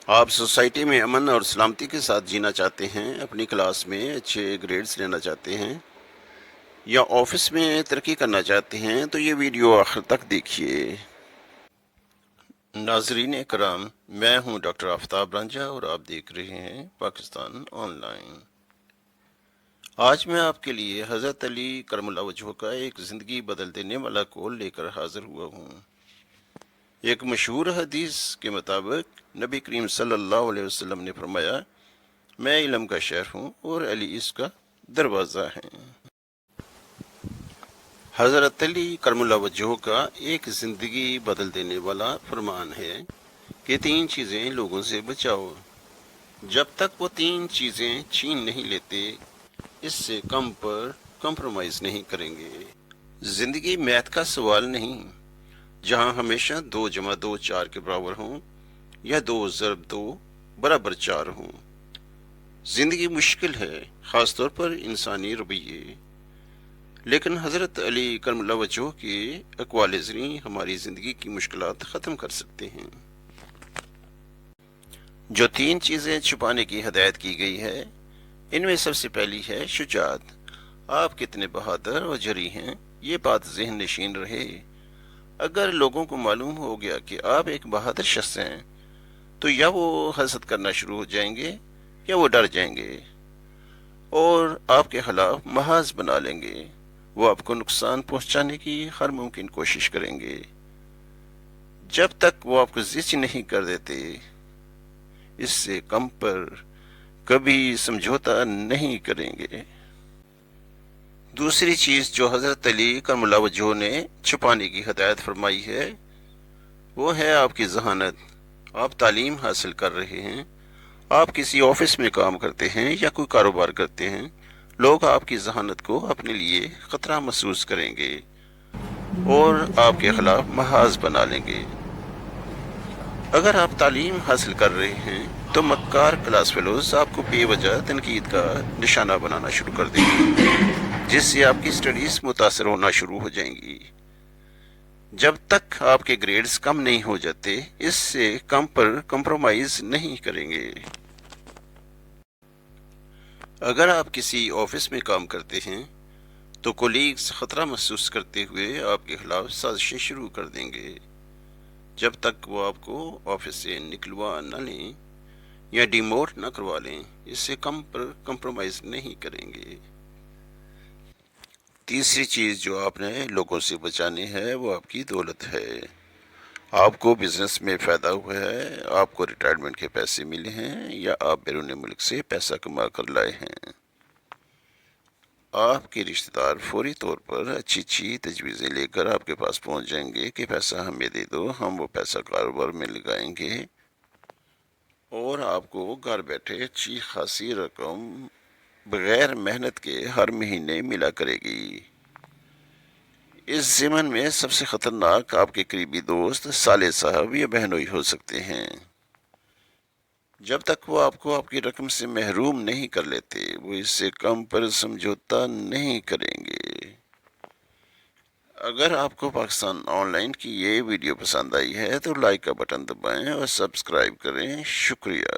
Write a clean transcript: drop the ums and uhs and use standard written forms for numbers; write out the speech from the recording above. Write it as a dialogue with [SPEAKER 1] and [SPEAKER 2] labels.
[SPEAKER 1] آپ سوسائٹی میں امن اور سلامتی کے ساتھ جینا چاہتے ہیں، اپنی کلاس میں اچھے گریڈز لینا چاہتے ہیں یا آفس میں ترقی کرنا چاہتے ہیں تو یہ ویڈیو آخر تک دیکھیے۔ ناظرین کرام، میں ہوں ڈاکٹر آفتاب رانجھا اور آپ دیکھ رہے ہیں پاکستان آن لائن۔ آج میں آپ کے لیے حضرت علی کرم اللہ وجہہ کا ایک زندگی بدل دینے والا قول لے کر حاضر ہوا ہوں۔ ایک مشہور حدیث کے مطابق نبی کریم صلی اللہ علیہ وسلم نے فرمایا، میں علم کا شہر ہوں اور علی اس کا دروازہ ہے۔ حضرت علی کرم اللہ وجہہ کا ایک زندگی بدل دینے والا فرمان ہے کہ 3 چیزیں لوگوں سے بچاؤ، جب تک وہ 3 چیزیں چھین نہیں لیتے اس سے کم پر کمپرومائز نہیں کریں گے۔ زندگی میتھ کا سوال نہیں، جہاں ہمیشہ 2 جمع 2 4 کے برابر ہوں یا 2 ضرب 2 برابر 4 ہوں۔ زندگی مشکل ہے، خاص طور پر انسانی رویے، لیکن حضرت علی کرم اللہ وجہہ کے اقوال زریں ہماری زندگی کی مشکلات ختم کر سکتے ہیں۔ جو 3 چیزیں چھپانے کی ہدایت کی گئی ہے، ان میں سب سے پہلی ہے شجاعت۔ آپ کتنے بہادر اور جری ہیں، یہ بات ذہن نشین رہے۔ اگر لوگوں کو معلوم ہو گیا کہ آپ ایک بہادر شخص ہیں تو یا وہ حسد کرنا شروع ہو جائیں گے یا وہ ڈر جائیں گے اور آپ کے خلاف محاذ بنا لیں گے۔ وہ آپ کو نقصان پہنچانے کی ہر ممکن کوشش کریں گے۔ جب تک وہ آپ کو ضد نہیں کر دیتے اس سے کم پر کبھی سمجھوتا نہیں کریں گے۔ دوسری چیز جو حضرت علی کرم اللہ وجہہ نے چھپانے کی ہدایت فرمائی ہے وہ ہے آپ کی ذہانت۔ آپ تعلیم حاصل کر رہے ہیں، آپ کسی آفس میں کام کرتے ہیں یا کوئی کاروبار کرتے ہیں، لوگ آپ کی ذہانت کو اپنے لیے خطرہ محسوس کریں گے اور آپ کے خلاف محاذ بنا لیں گے۔ اگر آپ تعلیم حاصل کر رہے ہیں تو مکار کلاس فیلوز آپ کو بے وجہ تنقید کا نشانہ بنانا شروع کر دیں گے، جس سے آپ کی سٹڈیز متاثر ہونا شروع ہو جائیں گی۔ جب تک آپ کے گریڈز کم نہیں ہو جاتے اس سے کم پر کمپرومائز نہیں کریں گے۔ اگر آپ کسی آفس میں کام کرتے ہیں تو کولیگز خطرہ محسوس کرتے ہوئے آپ کے خلاف سازشیں شروع کر دیں گے۔ جب تک وہ آپ کو آفس سے نکلوا نہ لیں یا ڈیموٹ نہ کروا لیں اس سے کم پر کمپرومائز نہیں کریں گے۔ تیسری چیز جو آپ نے لوگوں سے بچانی ہے وہ آپ کی دولت ہے۔ آپ کو بزنس میں فائدہ ہوا ہے، آپ کو ریٹائرمنٹ کے پیسے ملے ہیں یا آپ بیرون ملک سے پیسہ کما کر لائے ہیں۔ آپ کے رشتہ دار فوری طور پر اچھی تجویزیں لے کر آپ کے پاس پہنچ جائیں گے کہ پیسہ ہمیں دے دو، ہم وہ پیسہ کاروبار میں لگائیں گے اور آپ کو گھر بیٹھے اچھی خاصی رقم بغیر محنت کے ہر مہینے ملا کرے گی۔ اس ضمن میں سب سے خطرناک آپ کے قریبی دوست سالے صاحب یا بہنوئی ہو سکتے ہیں۔ جب تک وہ آپ کو آپ کی رقم سے محروم نہیں کر لیتے وہ اس سے کم پر سمجھوتا نہیں کریں گے۔ اگر آپ کو پاکستان آن لائن کی یہ ویڈیو پسند آئی ہے تو لائک کا بٹن دبائیں اور سبسکرائب کریں۔ شکریہ۔